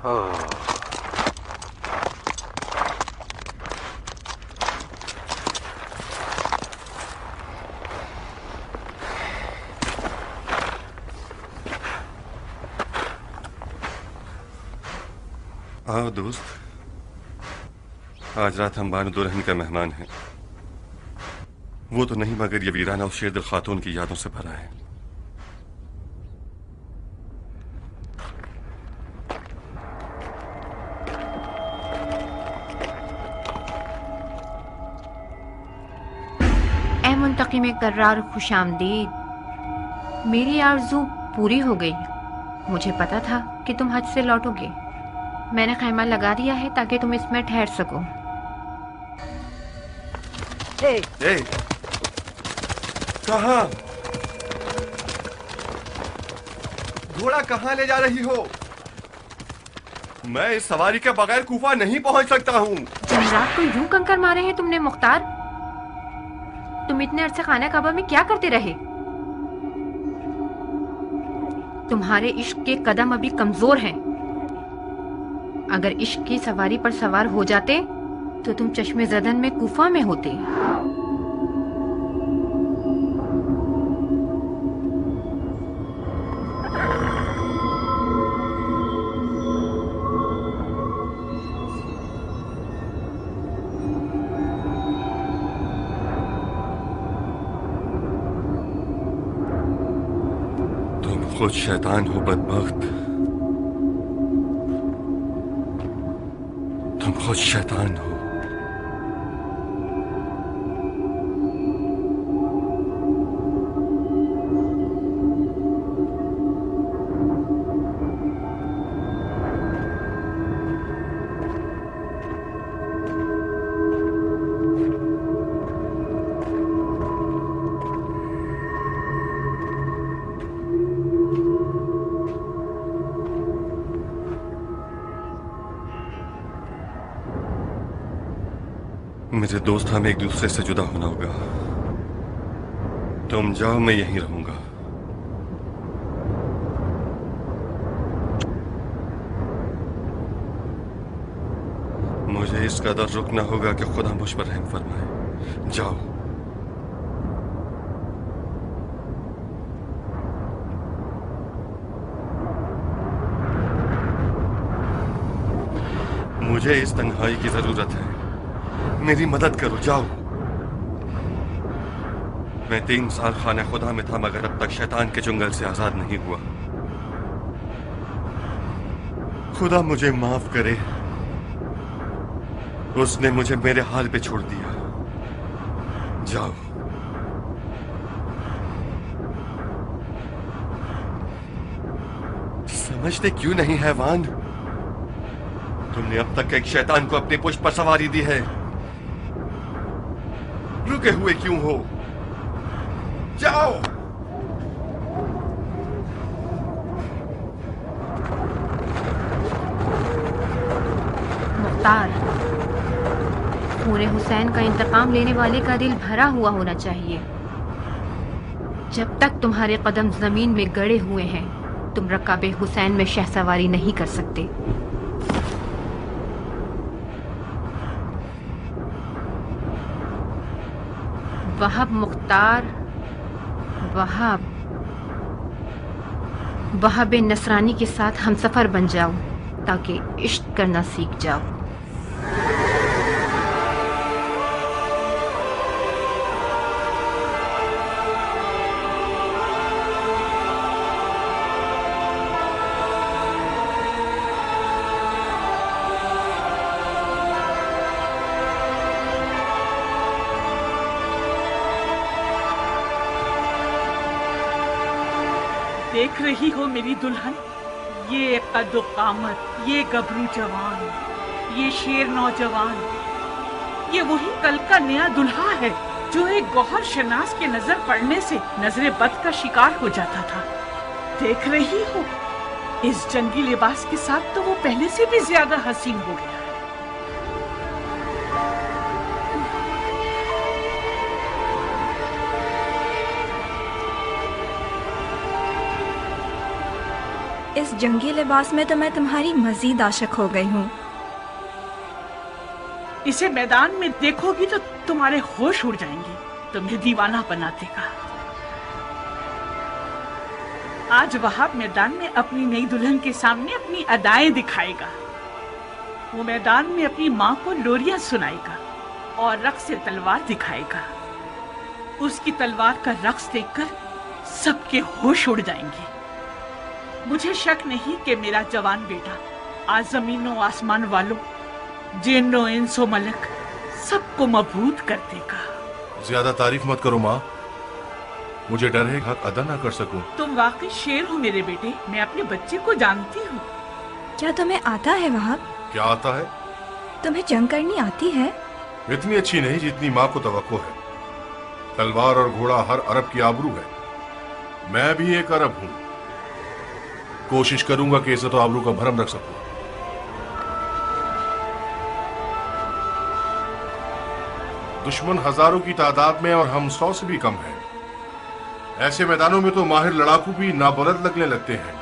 ओह, आओ दोस्त, आज रात हम बानो दुल्हन का मेहमान हैं। वो तो नहीं मगर ये वीराना उस शेरदिल खातून की यादों से भरा है। ए मुंतकिम कर्रार खुशामदीद, मेरी आरज़ू पूरी हो गई। मुझे पता था कि तुम हज से लौटोगे। मैंने खैमा लगा दिया है ताकि तुम इसमें ठहर सको। ए, कहाँ? घोड़ा कहाँ ले जा रही हो? मैं इस सवारी के बगैर कूफा नहीं पहुंच सकता हूँ। जमरात को यूं कंकर मारे हैं तुमने मुख्तार। तुम इतने अरसे खाना काबा में क्या करते रहे? तुम्हारे इश्क के कदम अभी कमजोर हैं। अगर इश्क की सवारी पर सवार हो जाते तो तुम चश्मे जदन में कूफा में होते। तुम खुद शैतान हो बदबख्त, तुम खुद शैतान हो। मेरे दोस्त, हमें एक दूसरे से जुदा होना होगा। तुम जाओ, मैं यहीं रहूंगा। मुझे इस कदर रुकना होगा कि खुदा मुझ पर रहम फरमाए। जाओ। मुझे इस तन्हाई की जरूरत है। मेरी मदद करो, जाओ। मैं 3 साल खाना खुदा में था मगर अब तक शैतान के चुंगल से आजाद नहीं हुआ। खुदा मुझे माफ करे। उसने मुझे मेरे हाल पे छोड़ दिया। जाओ। समझते क्यों नहीं हैवान? तुमने अब तक एक शैतान को अपनी पुष्ट पर सवारी दी है। रुके हुए क्यों हो? जाओ। मुख्तार, पूरे हुसैन का इंतकाम लेने वाले का दिल भरा हुआ होना चाहिए। जब तक तुम्हारे कदम जमीन में गड़े हुए हैं तुम रकाबे हुसैन में शहसवारी नहीं कर सकते। वहाब मुख्तार, वहाब वहाब नसरानी के साथ हमसफर बन जाओ ताकि इश्क करना सीख जाओ। देख रही हो मेरी दुल्हन, ये कद्दो कामत, ये गबरू जवान, ये शेर नौजवान, ये वही कल का नया दुल्हा है जो एक गौहर शनास के नजर पड़ने से नजरे बद का शिकार हो जाता था। देख रही हो, इस जंगी लिबास के साथ तो वो पहले से भी ज्यादा हसीन हो गया। इस जंगी लिबास में तो मैं तुम्हारी मजीद आशिक हो गई हूँ। इसे मैदान में देखोगी तो तुम्हारे होश उड़ जाएंगे, तुम्हें दीवाना बना देगा। आज वहाब मैदान में अपनी नई दुल्हन के सामने अपनी अदाएं दिखाएगा। वो मैदान में अपनी माँ को लोरियां सुनाएगा और रक्स से तलवार दिखाएगा। उसकी तलवार का रक्स देखकर सबके होश उड़ जाएंगे। मुझे शक नहीं कि मेरा जवान बेटा आज जमीनों आसमान वालों, जिन्नो इंसो मलक सबको मबहूत कर देगा। ज्यादा तारीफ मत करो माँ, मुझे डर है हक अदा ना कर सकूं। तुम वाकई शेर हो मेरे बेटे, मैं अपने बच्चे को जानती हूँ। क्या तुम्हें आता है वहाब? क्या आता है? तुम्हें जंग करनी आती है? इतनी अच्छी नहीं जितनी माँ को तवक्को है। तलवार और घोड़ा हर अरब की आबरू है। मैं भी एक अरब हूँ। कोशिश करूंगा कि इज्जत और आबरू का भरम रख सकूं। दुश्मन हजारों की तादाद में और हम 100 से भी कम हैं। ऐसे मैदानों में तो माहिर लड़ाकू भी नाबलद लगने लगते हैं।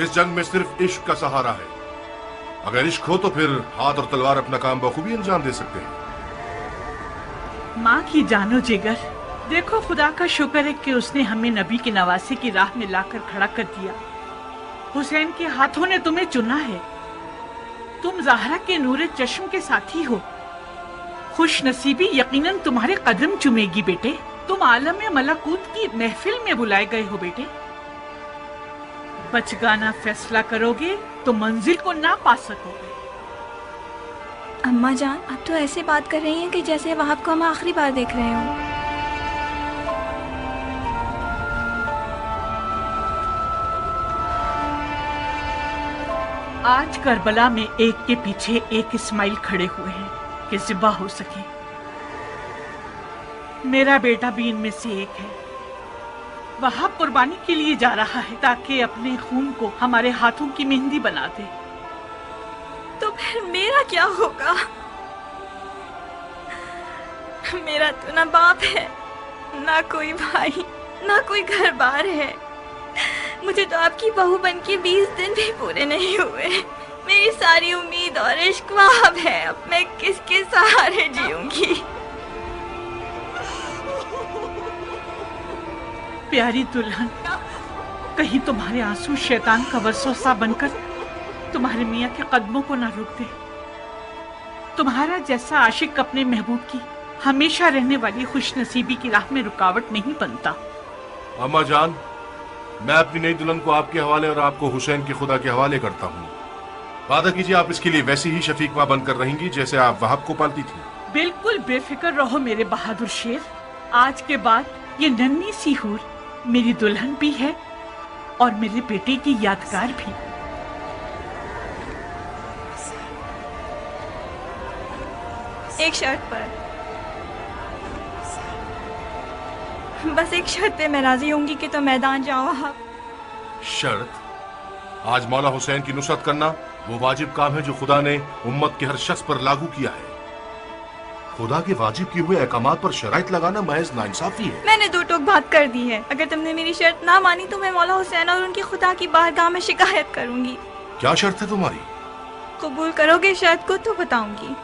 इस जंग में सिर्फ इश्क का सहारा है। अगर इश्क हो तो फिर हाथ और तलवार अपना काम बखूबी अंजाम दे सकते हैं। माँ की जानो जिगर, देखो खुदा का शुक्र है कि उसने हमें नबी की नवासी की राह में लाकर खड़ा कर दिया। हुसैन के हाथों ने तुम्हें चुना है। तुम ज़हरा के नूरे चश्म के साथी हो। खुश नसीबी यकीनन तुम्हारे कदम चुमेगी बेटे। तुम आलम मलकूत की महफिल में बुलाए गए हो बेटे। बचगाना फैसला करोगे तो मंजिल को ना पा सकोगे। अम्मा जान, आप तो ऐसे बात कर रही हैं कि जैसे वहाब को हम आखिरी बार देख रहे हो। आज करबला में एक के पीछे एक इस्माइल खड़े हुए हैं कि ज़िबा हो सके। मेरा बेटा भी इनमें से एक है। वहाब कुर्बानी के लिए जा रहा है ताकि अपने खून को हमारे हाथों की मेहंदी बना दे। तो फिर मेरा क्या होगा? मेरा तो ना बाप है, ना कोई भाई, ना कोई घर बार है। मुझे तो आपकी बहू बन के 20 दिन भी पूरे नहीं हुए। मेरी सारी उम्मीद और इश्क वहाब है। अब मैं किसके सहारे जीऊंगी? प्यारी दुल्हन, कहीं तुम्हारे आंसू शैतान का वसवसा बनकर तुम्हारे मियाँ के कदमों को ना रोक दे। तुम्हारा जैसा आशिक अपने महबूब की हमेशा रहने वाली खुशनसीबी की राह में रुकावट नहीं बनता। अम्मा जान, मैं अपनी नई दुल्हन को आपके हवाले और आपको हुसैन के खुदा के हवाले करता हूँ। वादा कीजिए आप इसके लिए वैसी ही शफीक माँ बनकर रहेंगी जैसे आप वहाब को पालती थी। बिल्कुल बेफिक्र रहो मेरे बहादुर शेर। आज के बाद ये नन्ही सी हूर मेरी दुल्हन भी है और मेरे बेटे की यादगार भी। एक शर्त पर, बस एक शर्त पे मैं राजी होंगी कि तो मैदान जाओ आप। शर्त? आज मौला हुसैन की नुसरत करना वो वाजिब काम है जो खुदा ने उम्मत के हर शख्स पर लागू किया है। खुदा के वाजिब किए हुए अहकामात पर शराइत लगाना महज नाइंसाफी है। मैंने 2 टोक बात कर दी है। अगर तुमने मेरी शर्त ना मानी तो मैं मौला हुसैन और उनकी खुदा की बारगाह में शिकायत करूंगी। क्या शर्त है तुम्हारी? कबूल करोगे शर्त को तो बताऊंगी।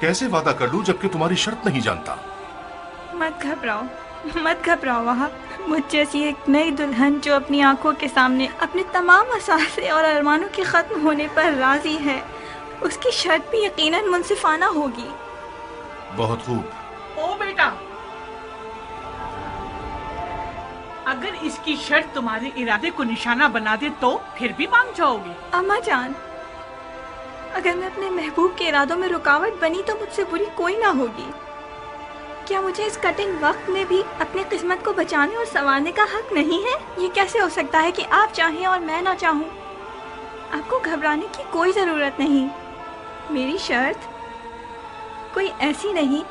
कैसे वादा कर लूं जबकि तुम्हारी शर्त नहीं जानता? मत घबराओ, मत घबराओ वहाब। मुझ जैसी एक नई दुल्हन जो अपनी आंखों के सामने अपने तमाम असासे और अरमानों के खत्म होने पर राजी है, उसकी शर्त भी यकीनन मुनसिफाना होगी। बहुत खूब। ओ बेटा, अगर इसकी शर्त तुम्हारे इरादे को निशाना बना दे तो फिर भी मान जाओगे? अम्मा जान, अगर मैं अपने महबूब के इरादों में रुकावट बनी तो मुझसे बुरी कोई ना होगी। क्या मुझे इस कठिन वक्त में भी अपनी किस्मत को बचाने और संवारने का हक नहीं है? ये कैसे हो सकता है कि आप चाहें और मैं ना चाहूँ? आपको घबराने की कोई ज़रूरत नहीं। मेरी शर्त कोई ऐसी नहीं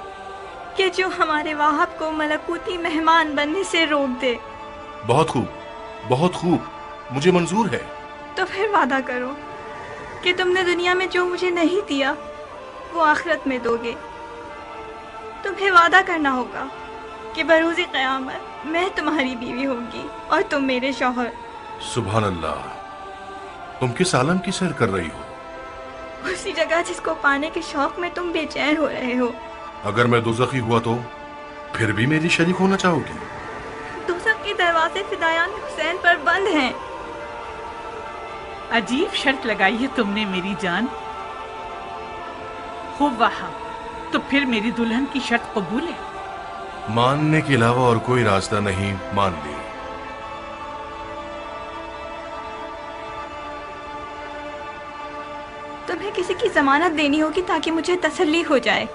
कि जो हमारे वाहब को मलकूती मेहमान बनने से रोक दे। बहुत खूब, बहुत खूब, मुझे मंजूर है। तो फिर वादा करो कि तुमने दुनिया में जो मुझे नहीं दिया वो आखिरत में दोगे। तुम्हें वादा करना होगा कि बरूज़े क़यामत मैं तुम्हारी बीवी होगी और तुम मेरे शौहर। सुभान अल्लाह, तुम किस आलम की सैर कर रही हो? उसी जगह जिसको पाने के शौक में तुम बेचैन हो रहे हो। अगर मैं दोज़खी हुआ तो फिर भी मेरी शरीक होना चाहोगी? दोज़ख के दरवाजे फिदायान हुसैन पर बंद हैं। अजीब शर्त लगाई है तुमने मेरी जान। खूब वाह, तो फिर मेरी दुल्हन की शर्त कबूल है? मानने के अलावा और कोई रास्ता नहीं, मान ली। तुम्हें किसी की जमानत देनी होगी ताकि मुझे तसल्ली हो जाए।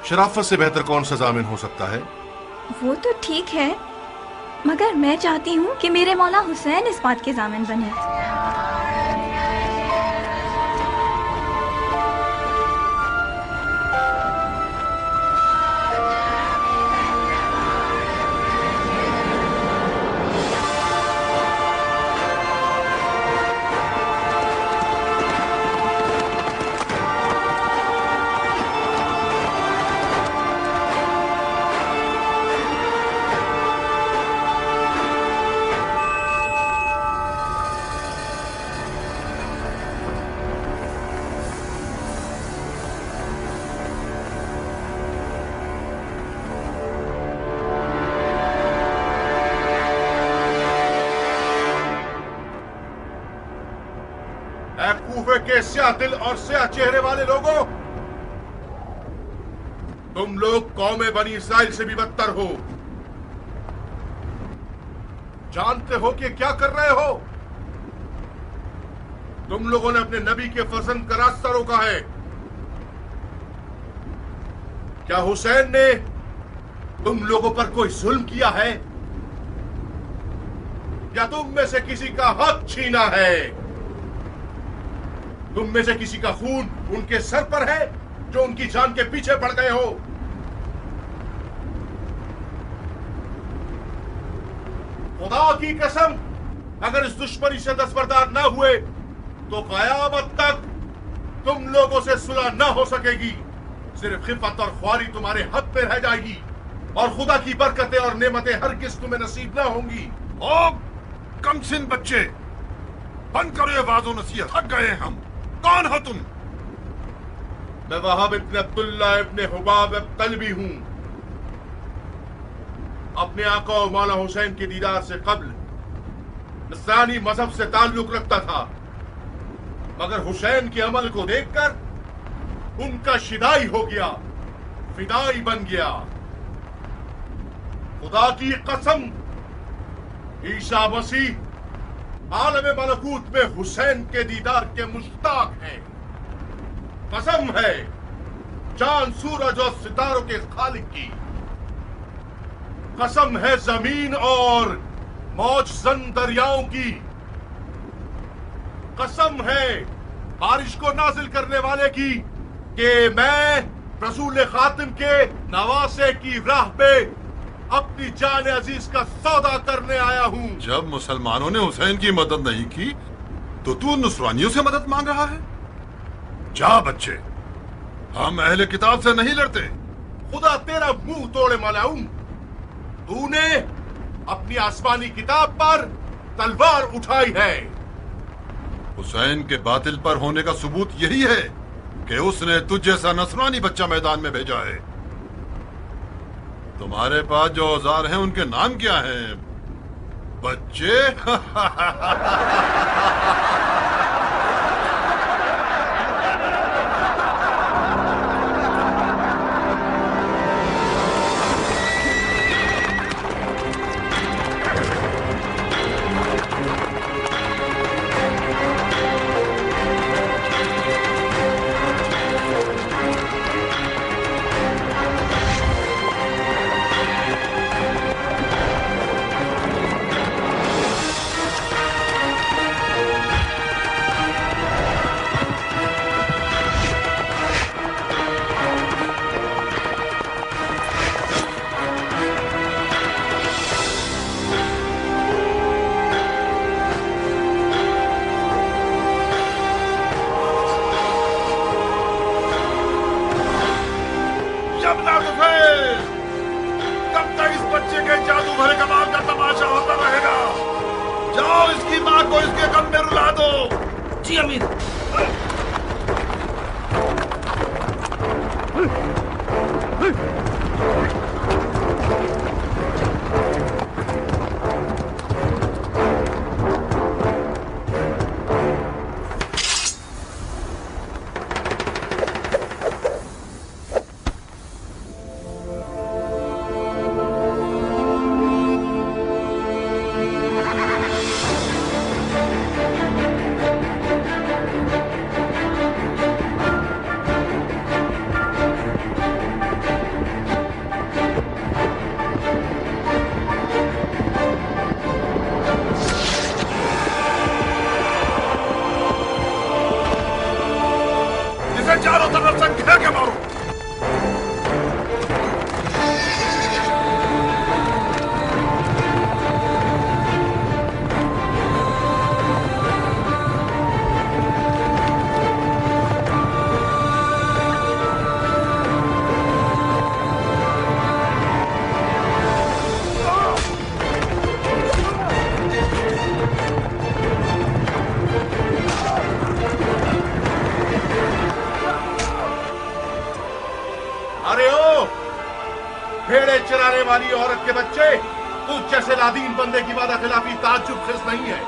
शराफत से बेहतर कौन सा जामिन हो सकता है? वो तो ठीक है, मगर मैं चाहती हूँ कि मेरे मौला हुसैन इस बात के जामिन बने। कूफे के स्याह दिल और स्याह चेहरे वाले लोगों, तुम लोग कौमे बनी इसराइल से भी बदतर हो। जानते हो कि क्या कर रहे हो? तुम लोगों ने अपने नबी के फर्जंद का रास्ता रोका है। क्या हुसैन ने तुम लोगों पर कोई जुल्म किया है या तुम में से किसी का हक छीना है? तुम में से किसी का खून उनके सर पर है जो उनकी जान के पीछे पड़ गए हो? खुदा की कसम, अगर इस दुश्मनी से दस्तबरदार न हुए तो कयामत तक तुम लोगों से सुलह न हो सकेगी। सिर्फ खिफत और ख्वारी तुम्हारे हक पे रह जाएगी और खुदा की बरकतें और नेमतें हरगिज़ तुम्हें नसीब न होंगी। ओ कमसिन बच्चे, बंद करो ये वाज़ो नसीहत, थक गए हम। कौन हो तुम? मैं वहाब इब्न अब्दुल्लाह इब्न हुबाब तलबी हूं। अपने आका और मौला हुसैन के दीदार से कब्ल नसरानी मजहब से ताल्लुक रखता था, मगर हुसैन के अमल को देखकर उनका शिदाई हो गया, फिदाई बन गया। खुदा की कसम, ईसा मसीह आलम मलकूत में हुसैन के दीदार के मुश्ताक हैं। कसम है चांद सूरज और सितारों के खालिक की, कसम है जमीन और मौजजन दरियाओं की, कसम है बारिश को नाजिल करने वाले की कि मैं रसूल खातिम के नवासे की राह पे अपनी जान अजीज का सौदा करने आया हूँ। जब मुसलमानों ने हुसैन की मदद नहीं की तो तू नुसरानियों से मदद मांग रहा है? जा बच्चे, हम अहले किताब से नहीं लड़ते। खुदा तेरा मुंह तोड़े मलाऊं, तूने अपनी आसमानी किताब पर तलवार उठाई है। हुसैन के बातिल पर होने का सबूत यही है कि उसने तुझ जैसा नसरानी बच्चा मैदान में भेजा है। तुम्हारे पास जो औजार हैं उनके नाम क्या हैं बच्चे? माँ को इसके गम में रुला दो। जी अमीर। चारों तरफ से घेर के मारो। अरे ओ भेड़े चराने वाली औरत के बच्चे, तू जैसे लादीन बंदे की वादा खिलाफी ताज्जुब खिस नहीं है।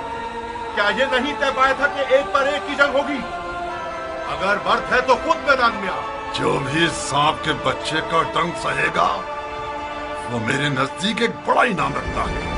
क्या ये नहीं तय पाया था कि एक पर एक की जंग होगी? अगर बर्थ है तो खुद मैदान में आ। जो भी सांप के बच्चे का डंक सहेगा वो मेरे नजदीक एक बड़ा इनाम रखता है।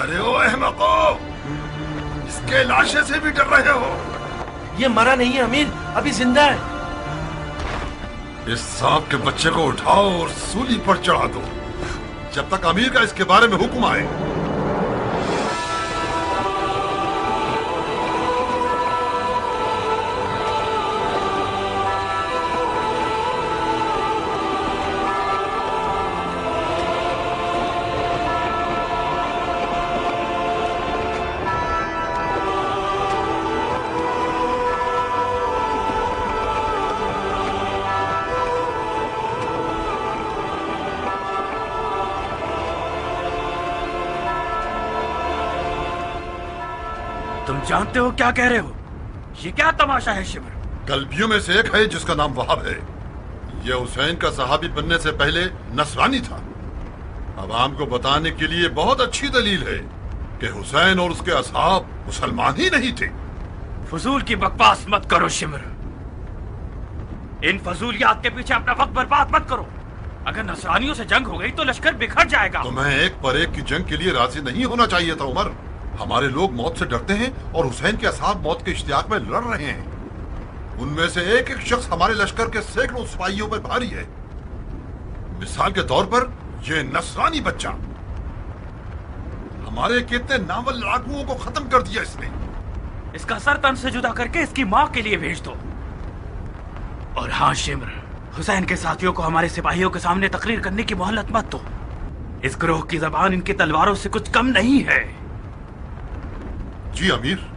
अरे ओ अहमको, इसके लाशे से भी डर रहे हो? ये मरा नहीं है अमीर, अभी जिंदा है। इस सांप के बच्चे को उठाओ और सूली पर चढ़ा दो जब तक अमीर का इसके बारे में हुक्म आए। तुम जानते हो क्या कह रहे हो? ये क्या तमाशा है शिमर? कल्बियों में से एक है जिसका नाम वहाब है। यह हुसैन का सहाबी बनने से पहले नसरानी था। अवाम को बताने के लिए बहुत अच्छी दलील है कि हुसैन और उसके असहाब मुसलमान ही नहीं थे। फजूल की बकवास मत करो शिमर। इन फजूलियात के पीछे अपना वक्त बर्बाद मत करो। अगर नसरानियों से जंग हो गई तो लश्कर बिखर जाएगा। तुम्हें एक पर एक की जंग के लिए राजी नहीं होना चाहिए था उमर। हमारे लोग मौत से डरते हैं और हुसैन के असहाब मौत के इश्तियाक में लड़ रहे हैं। उनमें से एक एक शख्स हमारे लश्कर के सैकड़ों सिपाहियों पर भारी है। मिसाल के तौर पर यह नसरानी बच्चा हमारे कितने नावल लड़ाकुओं को खत्म कर दिया इसने। इसका सर तन से जुदा करके इसकी माँ के लिए भेज दो। और हाँ शिमर, हुसैन के साथियों को हमारे सिपाहियों के सामने तकरीर करने की मोहलत मत दो। इस ग्रोह की जबान इनकी तलवारों से कुछ कम नहीं है। जी अमीर।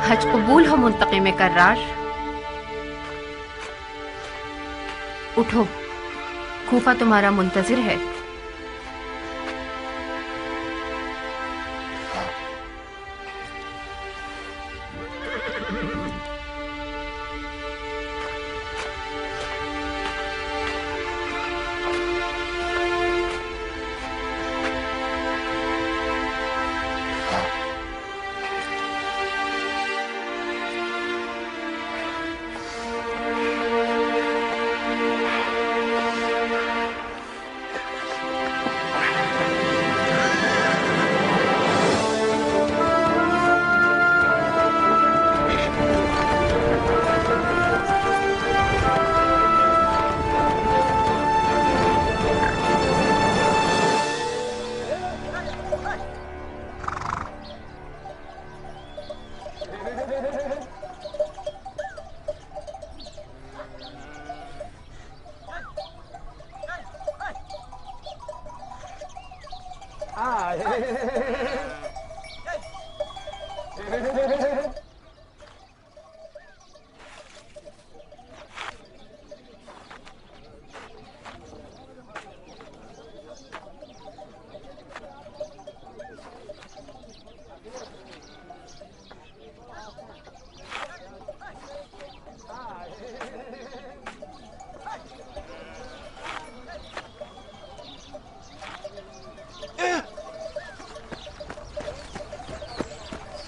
हज कबूल हो मुंतकिम कर्रार। उठो, कूफा तुम्हारा मुंतजिर है।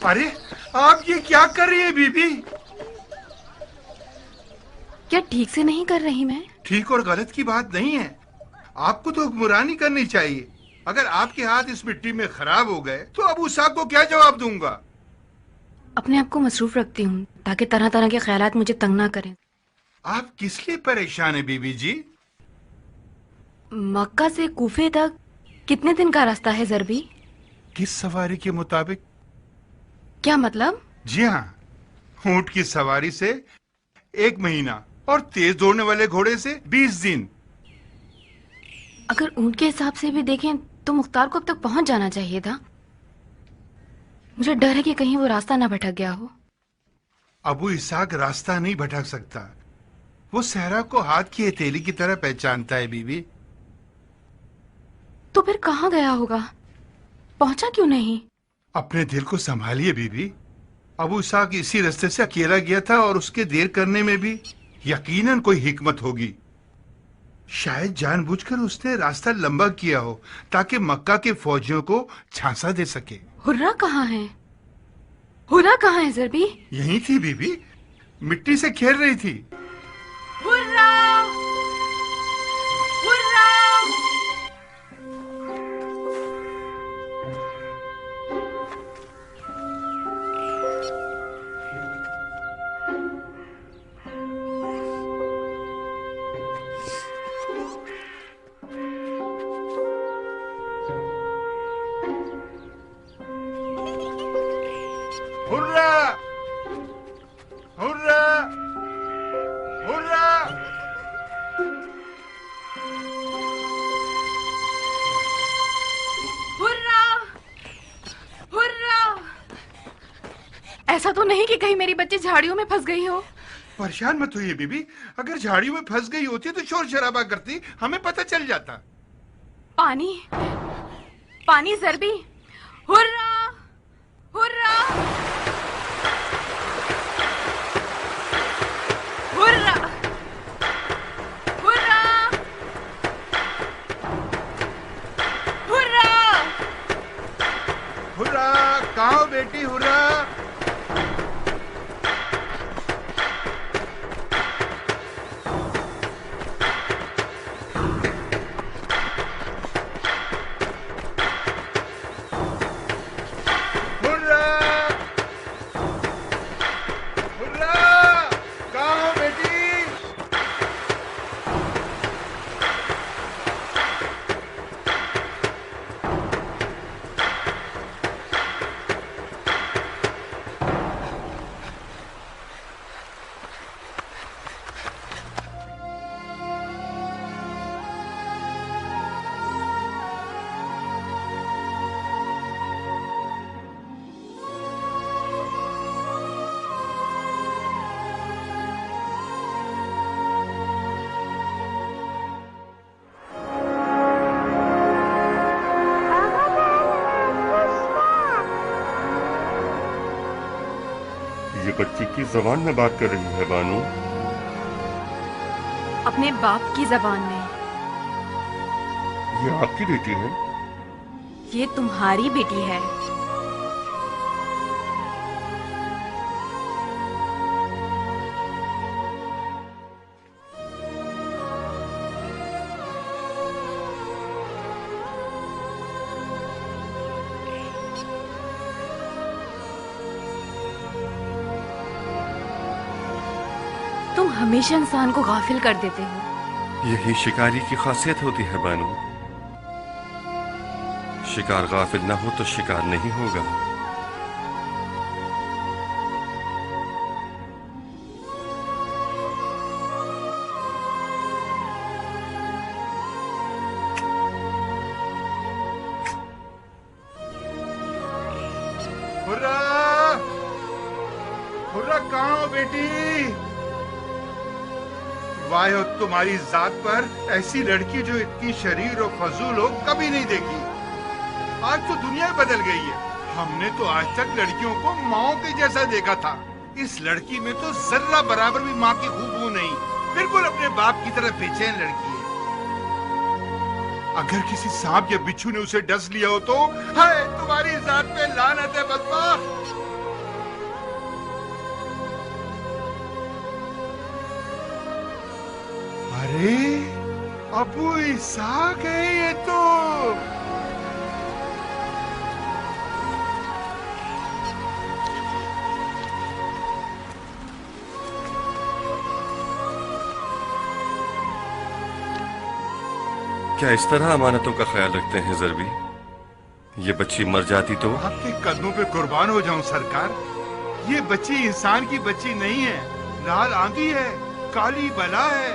अरे आप ये क्या कर रही है बीबी? क्या ठीक से नहीं कर रही मैं? ठीक और गलत की बात नहीं है, आपको तो हुक्मरानी करनी चाहिए। अगर आपके हाथ इस मिट्टी में खराब हो गए तो अबू साहब को क्या जवाब दूंगा? अपने आप को मसरूफ रखती हूँ ताकि तरह तरह के ख्यालात मुझे तंग ना करें। आप किस लिए परेशान है बीबी जी? मक्का से कूफे तक कितने दिन का रास्ता है ज़रबी? किस सवारी के मुताबिक? क्या मतलब? जी हाँ, ऊंट की सवारी से 1 महीना और तेज दौड़ने वाले घोड़े से 20 दिन। अगर ऊंट के हिसाब से भी देखें तो मुख्तार को अब तक पहुंच जाना चाहिए था। मुझे डर है कि कहीं वो रास्ता ना भटक गया हो। अबू इसाक रास्ता नहीं भटक सकता, वो सहरा को हाथ की हथेली की तरह पहचानता है बीबी। तो फिर कहाँ गया होगा? पहुंचा क्यों नहीं? अपने दिल को संभालिए बीबी। अबू इसाक इसी रास्ते से अकेला गया था और उसके देर करने में भी यकीनन कोई हिकमत होगी। शायद जानबूझकर उसने रास्ता लंबा किया हो ताकि मक्का के फौजियों को झांसा दे सके। हुर्रा कहाँ है? हुर्रा कहाँ है ज़रबी? यहीं थी बीबी, मिट्टी से खेल रही थी। Hurrah! Hurrah! Hurrah! Hurrah! Hurrah! Hurrah! Hurrah! ऐसा तो नहीं कि कहीं मेरी बच्ची झाड़ियों में फंस गई हो? परेशान मत होइए बीबी, अगर झाड़ियों में फंस गई होती तो शोर शराबा करती, हमें पता चल जाता। पानी, पानी ज़रबी। Hurrah! Hurrah! Hurrah! Hurrah! Hurrah! Hurrah! कहाँ हो बेटी? हुर्रा! हुर्रा! हुर्रा! कहाँ हो बेटी? ये बच्ची की जबान में बात कर रही है बानू। अपने बाप की जबान में। ये आपकी बेटी है? ये तुम्हारी बेटी है। तुम हमेशा इंसान को गाफिल कर देते हो। यही शिकारी की खासियत होती है बानू। शिकार गाफिल ना हो तो शिकार नहीं होगा। बेटी। वाह हो तुम्हारी जात पर, ऐसी लड़की जो इतनी शरीर और फजूल हो कभी नहीं देखी। आज तो दुनिया ही बदल गई है। हमने तो आज तक लड़कियों को माओ के जैसा देखा था। इस लड़की में तो जर्रा बराबर भी माँ की खूबू नहीं, बिल्कुल अपने बाप की तरह बेचैन लड़की है। अगर किसी सांप या बिच्छू ने उसे डस लिया हो तो हाय तुम्हारी जात पे लानत है बदबख्त। अरे अबू इसाक है ये तो। क्या इस तरह अमानतों का ख्याल रखते हैं ज़रबी? ये बच्ची मर जाती तो? आपके कदमों पे कुर्बान हो जाऊं सरकार। ये बच्ची इंसान की बच्ची नहीं है, लाल आंधी है, काली बला है।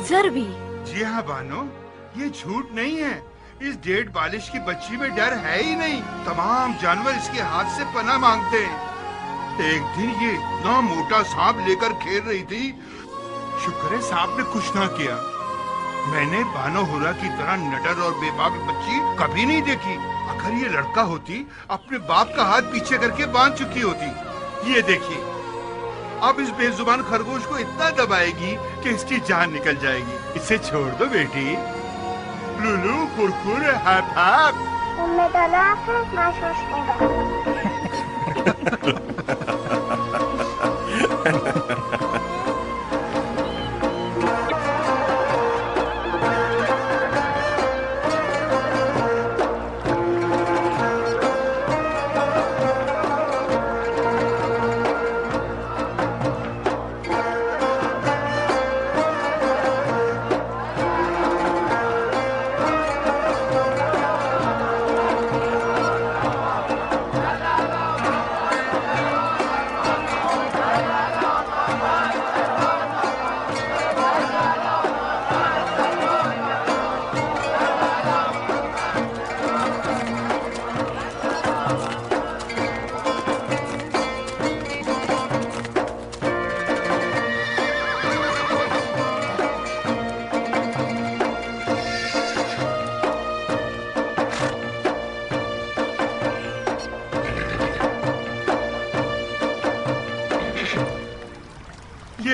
ज़रबी। जी हाँ बानो, ये झूठ नहीं है। इस डेढ़ बालिश की बच्ची में डर है ही नहीं। तमाम जानवर इसके हाथ से पनाह मांगते हैं। एक दिन ये इतना मोटा सांप लेकर खेल रही थी, शुक्र है सांप ने कुछ ना किया। मैंने बानो हुरा की तरह नडर और बेबाक बच्ची कभी नहीं देखी। अगर ये लड़का होती अपने बाप का हाथ पीछे करके बांध चुकी होती। ये देखिए, अब इस बेजुबान खरगोश को इतना दबाएगी कि इसकी जान निकल जाएगी। इसे छोड़ दो बेटी। लुलू कुरकुर हैप हैप।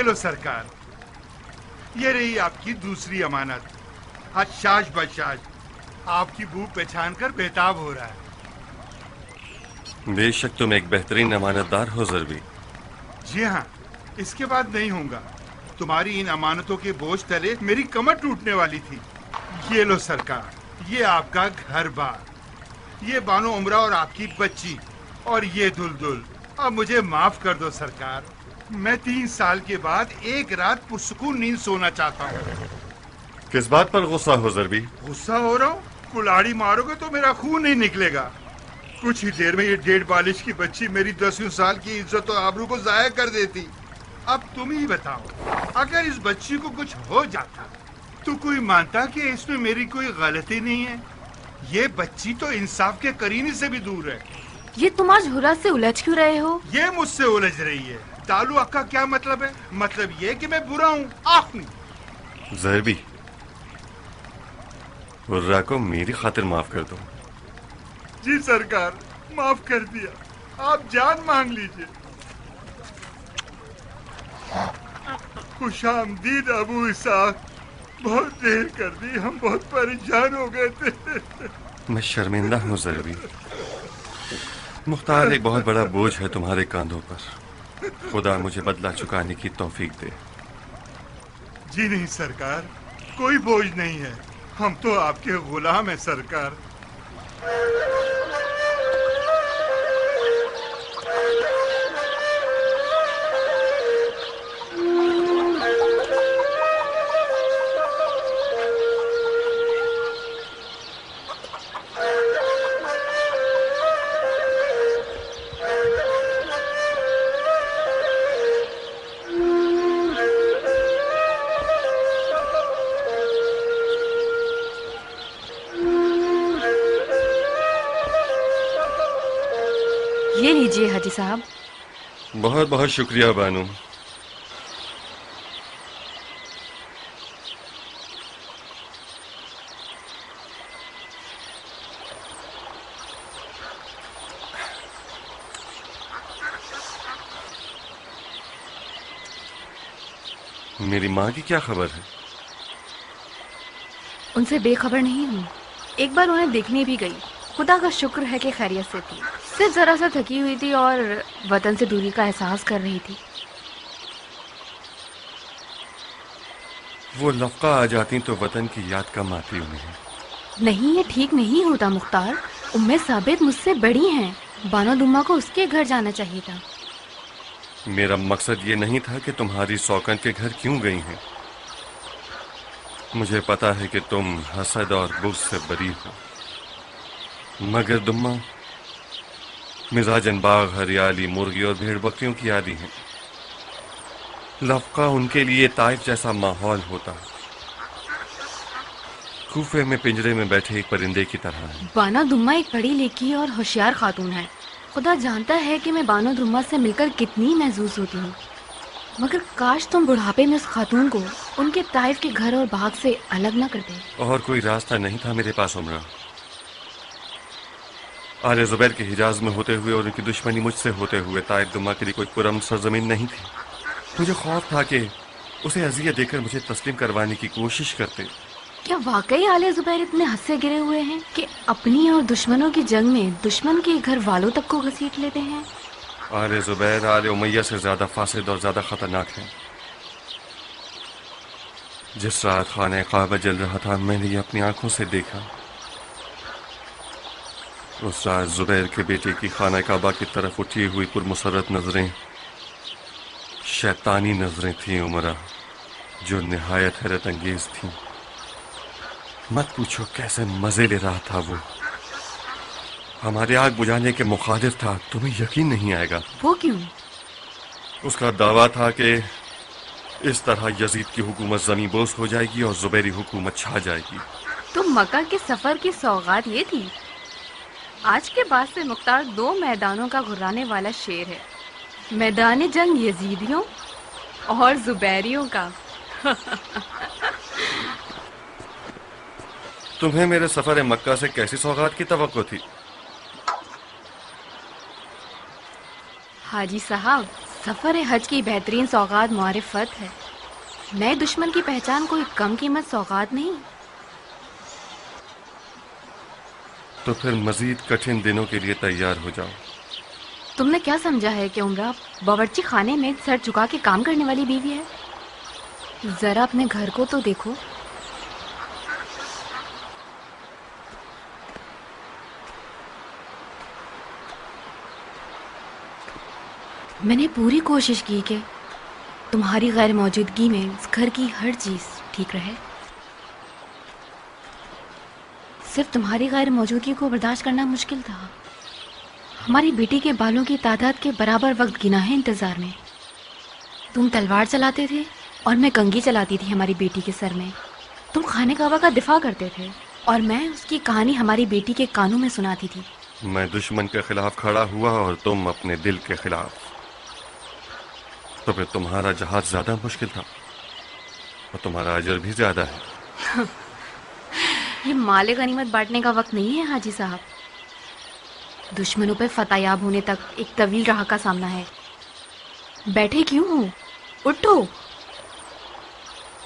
लो सरकार, ये रही आपकी दूसरी अमानत। हशाश बशाश आपकी भूख पहचान कर बेताब हो रहा है। बेशक तुम एक बेहतरीन अमानतदार हो ज़रबी। जी हाँ, इसके बाद नहीं होगा। तुम्हारी इन अमानतों के बोझ तले मेरी कमर टूटने वाली थी। ये लो सरकार, ये आपका घर बार, ये बानो उमरा और आपकी बच्ची, और ये दुलदुल। अब मुझे माफ कर दो सरकार। मैं 3 साल के बाद एक रात पुरसुकून नींद सोना चाहता हूँ। किस बात पर गुस्सा हो ज़रबी? गुस्सा हो रहा हूँ? कुल्हाड़ी मारोगे तो मेरा खून नहीं निकलेगा। कुछ ही देर में ये डेढ़ बालिश की बच्ची मेरी 10वीं साल की इज्जत और आबरू को जाया कर देती। अब तुम ही बताओ, अगर इस बच्ची को कुछ हो जाता तो कोई मानता कि इसमें मेरी कोई गलती नहीं है? ये बच्ची तो इंसाफ के करीने से भी दूर है। ये तुम आज हुरा से उलझ क्यों रहे हो? ये मुझसे उलझ रही है। तालु अक्का क्या मतलब है? मतलब ये कि मैं बुरा हूँ, आख हूँ। ज़रबी, हुर्रा को मेरी खातिर माफ कर दो। जी सरकार, माफ कर दिया। आप जान मांग लीजिए। खुशामदीद अबू इसाक। बहुत देर कर दी, हम बहुत परेशान हो गए थे। मैं शर्मिंदा हूँ ज़रबी। मुख्तार एक बहुत बड़ा बोझ है तुम्हारे कांधों पर। खुदा मुझे बदला चुकाने की तौफीक दे। जी नहीं सरकार, कोई बोझ नहीं है। हम तो आपके गुलाम हैं सरकार। ये लीजिए हाजी साहब। बहुत बहुत शुक्रिया बानू। मेरी माँ की क्या खबर है? उनसे बेखबर नहीं हूँ। एक बार उन्हें देखने भी गई। खुदा का शुक्र है कि खैरियत से थी। सिर्फ जरा सा थकी हुई थी और वतन से दूरी का एहसास कर रही थी। वो लफ्का आ जाती तो वतन की याद कम आती उन्हें। नहीं, ये ठीक नहीं होता मुख्तार। उम्मे साबित मुझसे बड़ी हैं। बानो दुम्मा को उसके घर जाना चाहिए था। मेरा मकसद ये नहीं था कि तुम्हारी सौकन के घर क्यों गई हैं। मुझे पता है कि तुम हसद और बुग़्ज़ से बरी हो, मगर दुम्मा मिजाजन बाग, हरियाली, मुर्गी और भेड़ बकरियों की आदी हैं। लफ्का उनके लिए ताइफ जैसा माहौल होता, कूफे में पिंजरे में बैठे एक परिंदे की तरह है। बानो दुम्मा एक पढ़ी लिखी और होशियार खातून है। खुदा जानता है कि मैं बानो दुम्मा से मिलकर कितनी महसूस होती हूँ, मगर काश तुम बुढ़ापे में उस खातून को उनके ताइफ के घर और बाग से अलग न करते। और कोई रास्ता नहीं था मेरे पास उमरा। आले जुबैर के हिजाज में होते हुए और उनकी दुश्मनी मुझसे होते हुए ताइफ दुम्मा के लिए कोई पुरअमन सरजमीन नहीं थी। मुझे खौफ था कि उसे अजियत देकर मुझे तस्लीम करवाने की कोशिश करते। क्या वाकई आले जुबैर इतने हद से गिरे हुए हैं कि अपनी और दुश्मनों की जंग में दुश्मन के घर वालों तक को घसीट लेते हैं? आले जुबैर आले उमैया से ज्यादा फासिद और ज्यादा खतरनाक है। जिस रात खाने काबा जल रहा था, मैंने ये अपनी आंखों से देखा। उस रात जुबैर के बेटे की खाना काबा की तरफ उठी हुई पुरमुसरत नजरें शैतानी नजरें थीं उमरा, जो निहायत हैरत अंगेज थीं। मत पूछो कैसे मजे ले रहा था वो। हमारे आग बुझाने के मुखालिफ था। तुम्हें यकीन नहीं आएगा। वो क्यों? उसका दावा था कि इस तरह यजीद की हुकूमत ज़मीं बोस हो जाएगी और जुबैरी हुकूमत छा जाएगी। तो मक्का के सफर की सौगात ये थी। आज के बाद से मुख्तार 2 मैदानों का घुराने वाला शेर है। मैदान जंग यजीदियों और जुबैरियों का। तुम्हें मेरे सफर मक्का से कैसी सौगात की तवक्को थी? हाजी साहब, सफर हज की बेहतरीन सौगात मारिफत है। नए दुश्मन की पहचान कोई कम कीमत सौगात नहीं। तो फिर मजीद कठिन दिनों के लिए तैयार हो जाओ। तुमने क्या समझा है कि उमरा बावर्ची खाने में सर झुका के काम करने वाली बीवी है? जरा अपने घर को तो देखो। मैंने पूरी कोशिश की कि तुम्हारी गैर मौजूदगी में इस घर की हर चीज ठीक रहे। सिर्फ तुम्हारी गैर मौजूदगी को बर्दाश्त करना मुश्किल था। हमारी बेटी के बालों की तादाद के बराबर वक्त गिना है इंतजार में। तुम तलवार चलाते थे और मैं कंघी चलाती थी हमारी बेटी के सर में। तुम खाने काबा का दिफा करते थे और मैं उसकी कहानी हमारी बेटी के कानों में सुनाती थी। मैं दुश्मन के खिलाफ खड़ा हुआ और तुम अपने दिल के खिलाफ। तो फिर तुम्हारा जहाज ज्यादा मुश्किल था और तुम्हारा अजर भी ज्यादा है। ये माले गनीमत बांटने का वक्त नहीं है हाजी साहब। दुश्मनों पर फतेहयाब होने तक एक तवील राह का सामना है। बैठे क्यों हो? उठो।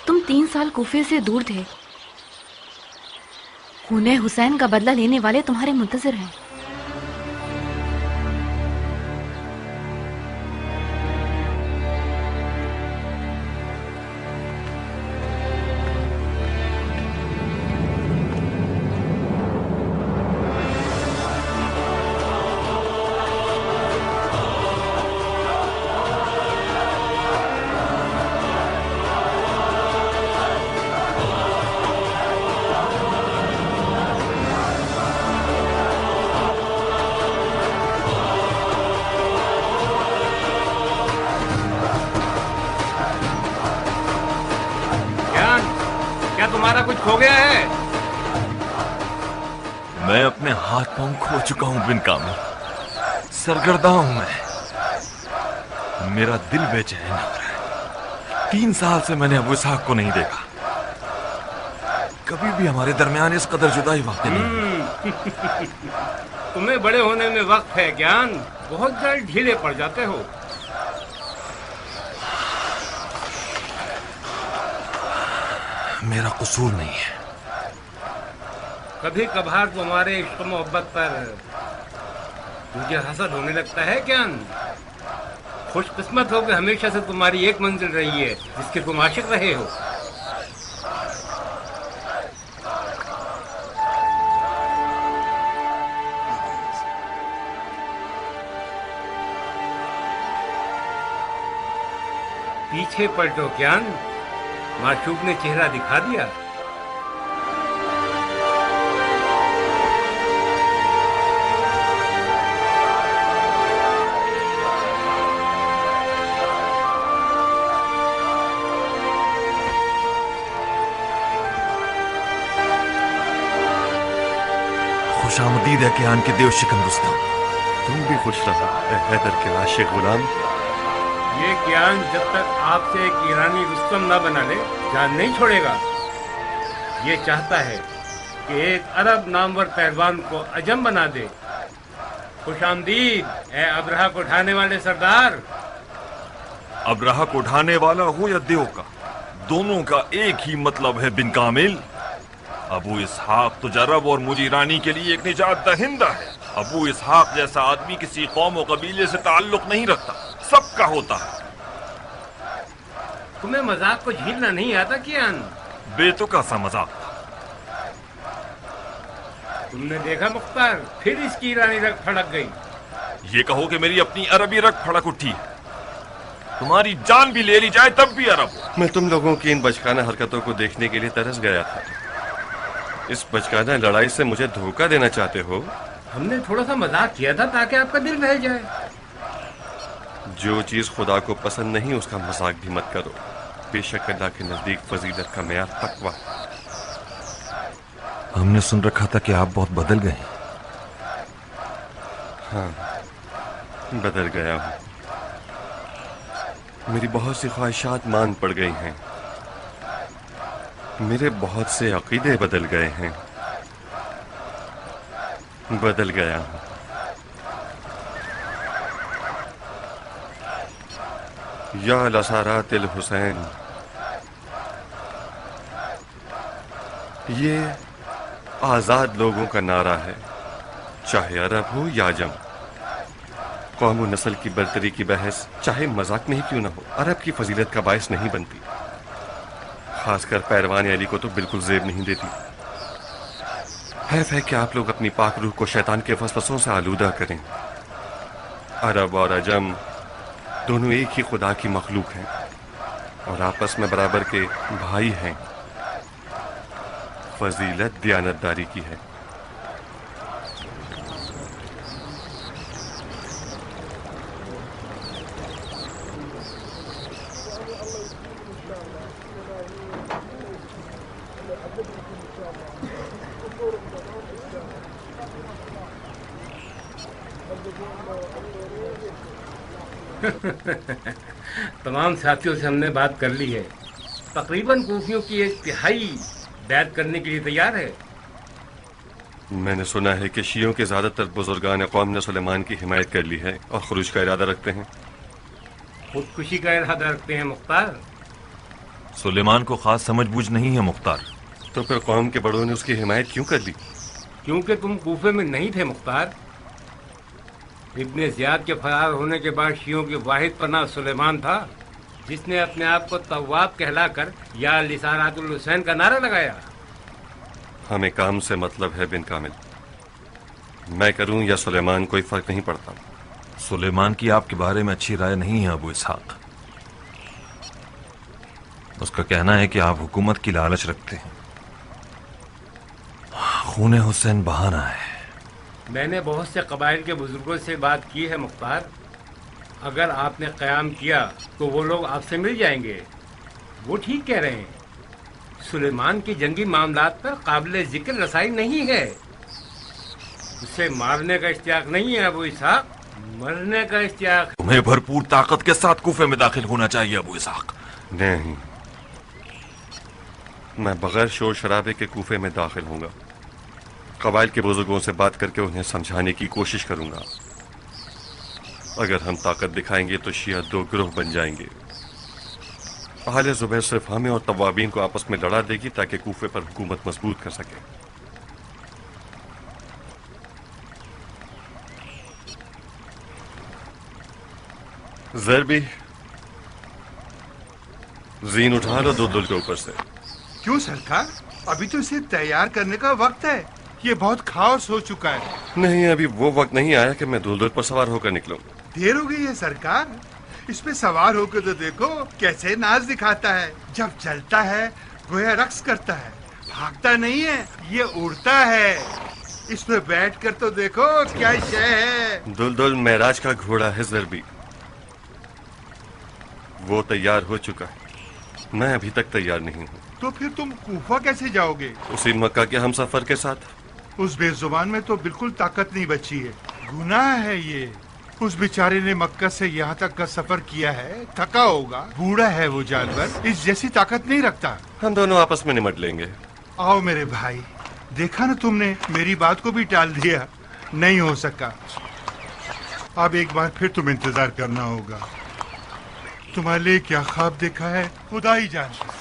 तुम 3 साल कूफे से दूर थे। खूने हुसैन का बदला लेने वाले तुम्हारे मुंतजर हैं। तुम्हारा कुछ खो गया है? मैं अपने हाथ पांव खो चुका हूं बिन कामिल। सरगर्दा हूं मैं। मेरा दिल बेचैन हो रहा है। 3 साल से मैंने अबू इसहाक को नहीं देखा। कभी भी हमारे दरमियान इस कदर जुदाई वाक़ई नहीं। तुम्हें बड़े होने में वक्त है ज्ञान, बहुत जल्द ढीले पड़ जाते हो। मेरा कसूर नहीं है। कभी कभार तुम्हारे इश्क मोहब्बत पर मुझे हसद होने लगता है ज्ञान। खुशकिस्मत हो कि हमेशा से तुम्हारी एक मंजिल रही है जिसके तुम आशिक रहे हो। पीछे पलटो ज्ञान, माशूक ने चेहरा दिखा दिया। खुशामदीद है कियान के देव शिकन रुस्तम। तुम भी खुश रहो हैदर के आशिक गुलाम। ये ज्ञान जब तक आपसे एक ईरानी रुस्तम न बना ले जान नहीं छोड़ेगा। ये चाहता है कि एक अरब नामवर पहलवान को अजम बना दे। खुशामदीद ए अब्रहा को उठाने वाले सरदार। अब्रहा को उठाने वाला हो या देव का, दोनों का एक ही मतलब है बिन कामिल। अबू इसहाक तो अरब और मुझे ईरानी के लिए एक निजात दहिंदा है। अबू इसहाक जैसा आदमी किसी कौम और कबीले से ताल्लुक नहीं रखता, सबका होता है। तुम्हें मजाक को झेलना नहीं आता कियान? बेतुका सा मजाक था। तुमने देखा मुख्तार, फिर इसकी ईरानी रग फड़क गई। ये कहो कि मेरी अपनी अरबी रग फड़क उठी है। तुम्हारी जान भी ले ली जाए तब भी अरब हो। मैं तुम लोगों की इन बचकाना हरकतों को देखने के लिए तरस गया था। इस बचकाना लड़ाई से मुझे धोखा देना चाहते हो? हमने थोड़ा सा मजाक किया था ताकि आपका दिल बहल जाए। जो चीज खुदा को पसंद नहीं उसका मजाक भी मत करो। बेशक अल्लाह के नजदीक फजीलत का मेयार तकवा। हमने सुन रखा था कि आप बहुत बदल गए। हाँ, बदल गया हूँ। मेरी बहुत सी ख्वाहिशात मान पड़ गई हैं। मेरे बहुत से अकीदे बदल गए हैं। बदल गया हूँ। या लसारातिल हुसैन, ये आजाद लोगों का नारा है, चाहे अरब हो या अजम। कौम और नस्ल की बरतरी की बहस चाहे मजाक में ही क्यों ना हो, अरब की फजीलत का बायस नहीं बनती। खासकर पैरवान अली को तो बिल्कुल जेब नहीं देती। हैफ है कि आप लोग अपनी पाक रूह को शैतान के वसवसों से आलूदा करें। अरब और अजम दोनों एक ही खुदा की मखलूक हैं और आपस में बराबर के भाई हैं। फजीलत दियानतदारी की है। तमाम साथियों से हमने बात कर ली है। तकरीबन कूफियों की एक तिहाई बैत करने के लिए तैयार है। मैंने सुना है कि शियों के ज्यादातर बुजुर्गान कौम ने सुलेमान की हिमायत कर ली है और खुरूज का इरादा रखते हैं। खुदकुशी का इरादा रखते हैं मुख्तार। सुलेमान को खास समझबूझ नहीं है मुख्तार। तो फिर कौम के बड़ों ने उसकी हिमायत क्यों कर ली? क्योंकि तुम कूफे में नहीं थे मुख्तार। इब्ने ज़ियाद के फरार होने के बाद शियों की वाहिद पनाह सुलेमान था, जिसने अपने आप को तव्वाब कहलाकर या लिसानातुल हुसैन का नारा लगाया। हमें काम से मतलब है बिन कामिल। मैं करूं या सुलेमान, कोई फर्क नहीं पड़ता। सुलेमान की आपके बारे में अच्छी राय नहीं है अबू इसहाक। उसका कहना है कि आप हुकूमत की लालच रखते हैं। खूने हुसैन बहाना है। मैंने बहुत से कबाइल के बुजुर्गों से बात की है मुख्तार। अगर आपने क़याम किया तो वो लोग आपसे मिल जाएंगे। वो ठीक कह रहे हैं। सुलेमान की जंगी मामलात पर काबिल जिक्र रसाई नहीं है। उसे मारने का इश्तियाक नहीं है अबू इसहाक। मरने का इश्तियाक। तुम्हें भरपूर ताकत के साथ कूफे में दाखिल होना चाहिए अबू इसहाक। नहीं, मैं बगैर शोर शराबे के कूफे में दाखिल होऊंगा। कबाइल के बुजुर्गों से बात करके उन्हें समझाने की कोशिश करूंगा। अगर हम ताकत दिखाएंगे तो शिया दो ग्रोह बन जाएंगे। अहले जुबैर सिर्फ हमें और तवाबीन को आपस में लड़ा देगी ताकि कूफे पर हुकूमत मजबूत कर सके। ज़रबी, जीन उठा लो दुलदुल के ऊपर से। क्यों सरकार? अभी तो इसे तैयार करने का वक्त है। ये बहुत खाओस हो चुका है। नहीं, अभी वो वक्त नहीं आया कि मैं दुलदुल पर सवार होकर निकलूं। देर हो गई है सरकार। इस पे सवार होकर तो देखो कैसे नाज दिखाता है। जब चलता है गोया रक्स करता है, भागता नहीं है, ये उड़ता है। इस पे बैठ कर तो देखो क्या शय है। दुलदुल महराज का घोड़ा है ज़रबी, वो तैयार हो चुका है। मैं अभी तक तैयार नहीं हूँ। तो फिर तुम कूफा कैसे जाओगे? उसी मक्का के हम सफर के साथ। उस बेजुबान में तो बिल्कुल ताकत नहीं बची है। गुनाह है ये। उस बेचारे ने मक्का से यहाँ तक का सफर किया है, थका होगा, बूढ़ा है वो जानवर, इस जैसी ताकत नहीं रखता। हम दोनों आपस में निमट लेंगे। आओ मेरे भाई, देखा ना तुमने, मेरी बात को भी टाल दिया। नहीं हो सका। अब एक बार फिर तुम इंतजार करना होगा। तुम्हारे लिए क्या ख्वाब देखा है खुदा ही जानता।